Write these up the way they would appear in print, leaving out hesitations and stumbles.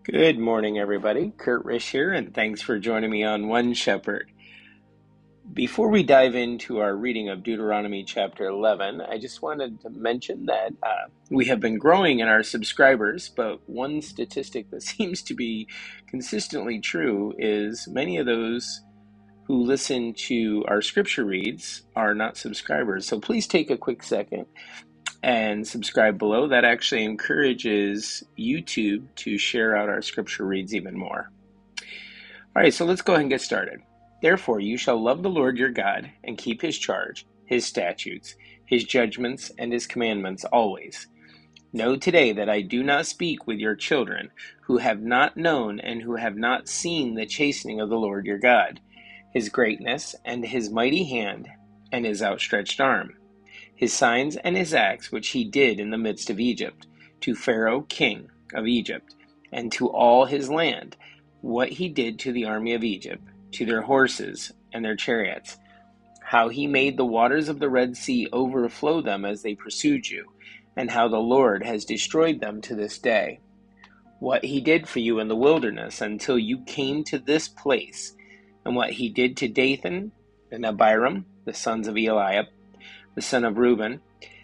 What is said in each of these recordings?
Good morning, everybody. Kurt Risch here, and thanks for joining me on One Shepherd. Before we dive into our reading of Deuteronomy chapter 11, I just wanted to mention that we have been growing in our subscribers, but one statistic that seems to be consistently true is many of those who listen to our scripture reads are not subscribers. So please take a quick second and subscribe below. That actually encourages YouTube to share out our scripture reads even more. All right, so let's go ahead and get started. Therefore, you shall love the Lord your God and keep his charge, his statutes, his judgments, and his commandments always. Know today that I do not speak with your children who have not known and who have not seen the chastening of the Lord your God, his greatness and his mighty hand and his outstretched arm, his signs and his acts which he did in the midst of Egypt, to Pharaoh king of Egypt, and to all his land, what he did to the army of Egypt, to their horses and their chariots, how he made the waters of the Red Sea overflow them as they pursued you, and how the Lord has destroyed them to this day. What he did for you in the wilderness until you came to this place, and what he did to Dathan and Abiram, the sons of Eliab, the son of Reuben,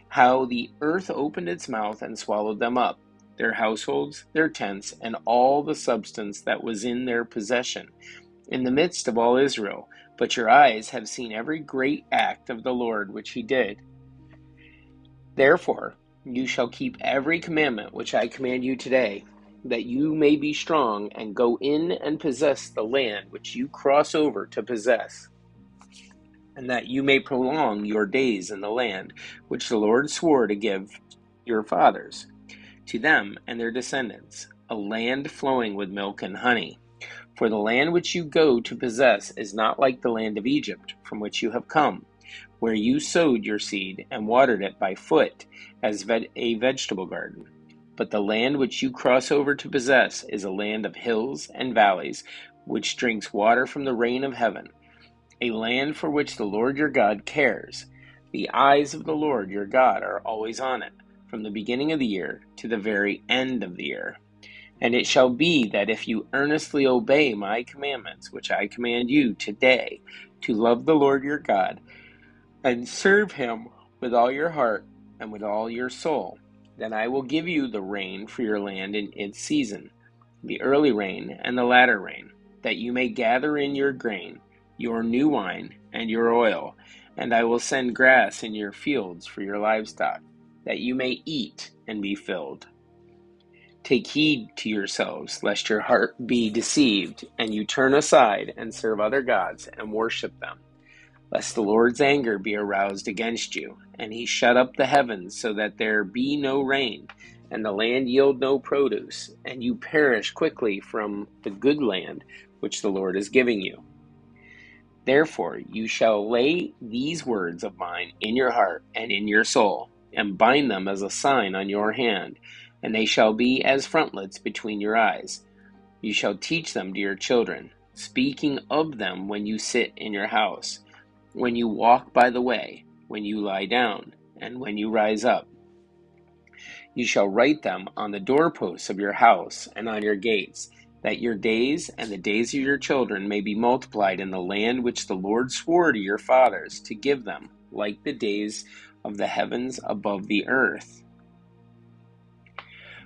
how the earth opened its mouth and swallowed them up, their households, their tents, and all the substance that was in their possession, in the midst of all Israel. But your eyes have seen every great act of the Lord which he did. Therefore, you shall keep every commandment which I command you today, that you may be strong and go in and possess the land which you cross over to possess, and that you may prolong your days in the land which the Lord swore to give your fathers, to them and their descendants, a land flowing with milk and honey. For the land which you go to possess is not like the land of Egypt, from which you have come, where you sowed your seed and watered it by foot as a vegetable garden. But the land which you cross over to possess is a land of hills and valleys, which drinks water from the rain of heaven, a land for which the Lord your God cares. The eyes of the Lord your God are always on it, from the beginning of the year to the very end of the year. And it shall be that if you earnestly obey my commandments, which I command you today, to love the Lord your God, and serve him with all your heart and with all your soul, then I will give you the rain for your land in its season, the early rain and the latter rain, that you may gather in your grain, your new wine, and your oil, and I will send grass in your fields for your livestock, that you may eat and be filled. Take heed to yourselves, lest your heart be deceived, and you turn aside and serve other gods and worship them, lest the Lord's anger be aroused against you, and he shut up the heavens so that there be no rain, and the land yield no produce, and you perish quickly from the good land which the Lord is giving you. Therefore you shall lay these words of mine in your heart and in your soul, and bind them as a sign on your hand, and they shall be as frontlets between your eyes. You shall teach them to your children, speaking of them when you sit in your house, when you walk by the way, when you lie down, and when you rise up. You shall write them on the doorposts of your house and on your gates, that your days and the days of your children may be multiplied in the land which the Lord swore to your fathers to give them, like the days of the heavens above the earth.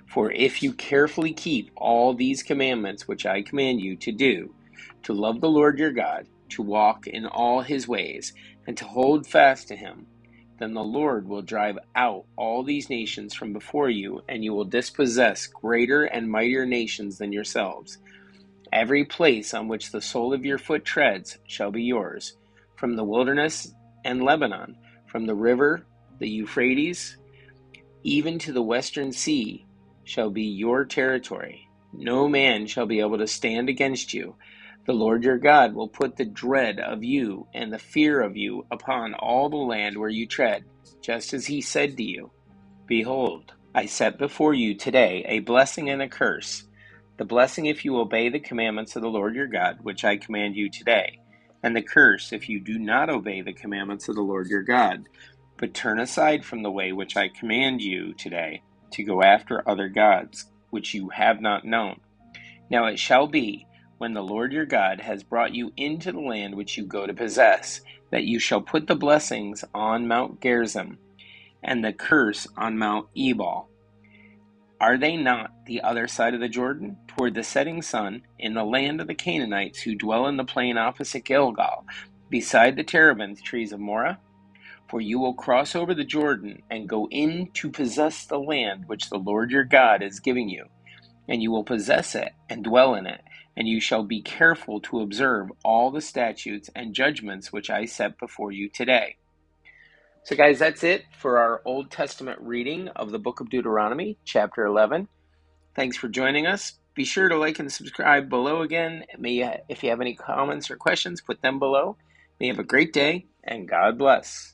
For if you carefully keep all these commandments which I command you to do, to love the Lord your God, to walk in all his ways, and to hold fast to him, then the Lord will drive out all these nations from before you, and you will dispossess greater and mightier nations than yourselves. Every place on which the sole of your foot treads shall be yours, from the wilderness and Lebanon, from the river, the Euphrates, even to the western sea, shall be your territory. No man shall be able to stand against you. The Lord your God will put the dread of you and the fear of you upon all the land where you tread, just as he said to you, Behold, I set before you today a blessing and a curse. The blessing if you obey the commandments of the Lord your God, which I command you today, and the curse if you do not obey the commandments of the Lord your God, but turn aside from the way which I command you today, to go after other gods, which you have not known. Now it shall be, when the Lord your God has brought you into the land which you go to possess, that you shall put the blessings on Mount Gerizim, and the curse on Mount Ebal. Are they not the other side of the Jordan, toward the setting sun, in the land of the Canaanites who dwell in the plain opposite Gilgal, beside the terebinth trees of Moreh? For you will cross over the Jordan and go in to possess the land which the Lord your God is giving you, and you will possess it and dwell in it, and you shall be careful to observe all the statutes and judgments which I set before you today. So guys, that's it for our Old Testament reading of the book of Deuteronomy, chapter 11. Thanks for joining us. Be sure to like and subscribe below again. If you have any comments or questions, put them below. May you have a great day, and God bless.